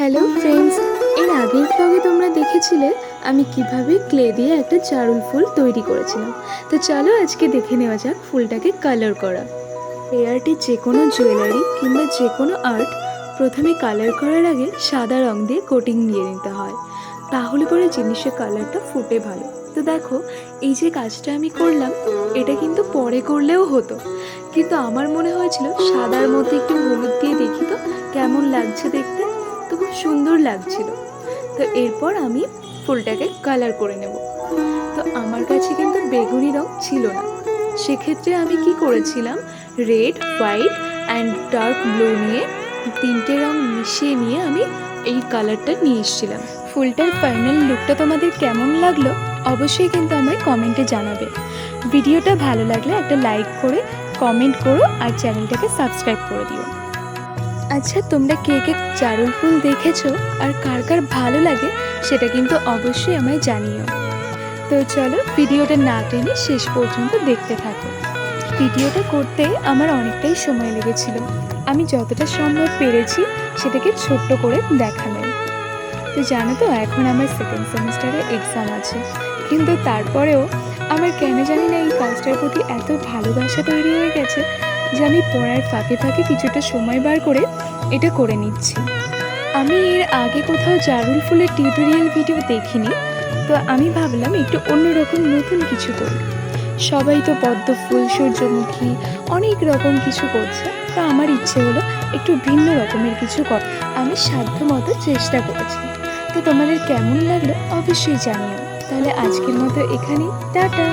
Hello friends, এর আগের ব্লগে তোমরা দেখেছিলে আমি কিভাবে ক্লে দিয়ে একটা চারুল ফুল তৈরি করেছিলাম। তো চলো আজকে দেখে নেওয়া যাক ফুলটাকে কালার করা। এই আর্টের যে কোনো জুয়েলারি কিংবা যে কোনো আর্ট প্রথমে কালার করার আগে সাদা রং দিয়ে কোটিং দিয়ে নিতে হয়, তাহলে পরে জিনিসের কালারটা ফুটে ভালো। তো দেখো, এই যে কাজটা আমি করলাম এটা কিন্তু পরে করলেও হতো, কিন্তু আমার মনে হয়েছিল সাদার মধ্যে একটু হলুদ দিয়ে দেখি তো কেমন লাগছে দেখতে। তো খুব সুন্দর লাগছিল। তো এরপর আমি ফুলটাকে কালার করে নেব। তো আমার কাছে কিন্তু বেগুনি রং ছিল না, সেক্ষেত্রে আমি কি করেছিলাম, red, white and dark blue নিয়ে তিনটে রং মিশিয়ে নিয়ে আমি এই কালারটা নিয়ে এসেছিলাম। ফুলটার ফাইনাল লুকটা তোমাদের কেমন লাগলো অবশ্যই কিন্তু আমায় কমেন্টে জানাবে। ভিডিওটা ভালো লাগলে একটা লাইক করে কমেন্ট করো আর চ্যানেলটাকে সাবস্ক্রাইব করে দিও। আচ্ছা, তোমরা কে কে চারুল ফুল দেখেছো আর কার কার ভালো লাগে সেটা কিন্তু অবশ্যই আমায় জানিও। তো চলো ভিডিওটা না টেনে শেষ পর্যন্ত দেখতে থাকো। ভিডিওটা করতে আমার অনেকটাই সময় লেগেছিল, আমি যতটা সম্ভব পেরেছি সেটাকে ছোট্ট করে দেখানোর। তো জানো তো, এখন আমার সেকেন্ড সেমিস্টারে এক্সাম আছে, কিন্তু তারপরেও আমার কেন জানি না এই কাজটার প্রতি এত ভালোবাসা তৈরি হয়ে গেছে যে আমি পড়ার ফাঁকে ফাঁকে কিছুটা সময় বার করে এটা করে নিচ্ছি। আমি এর আগে কোথাও চারুল ফুলের টিউটোরিয়াল ভিডিও দেখিনি, তো আমি ভাবলাম একটু অন্যরকম নতুন কিছু করি। সবাই তো পদ্ম ফুল, সূর্যমুখী, অনেক রকম কিছু করছে, তা আমার ইচ্ছে হলো একটু ভিন্ন রকমের কিছু কর। আমি সাধ্য মতো চেষ্টা করেছি। তো তোমাদের কেমন লাগলো অবশ্যই জানিও। তাহলে আজকের মতো এখানেই, টাটা।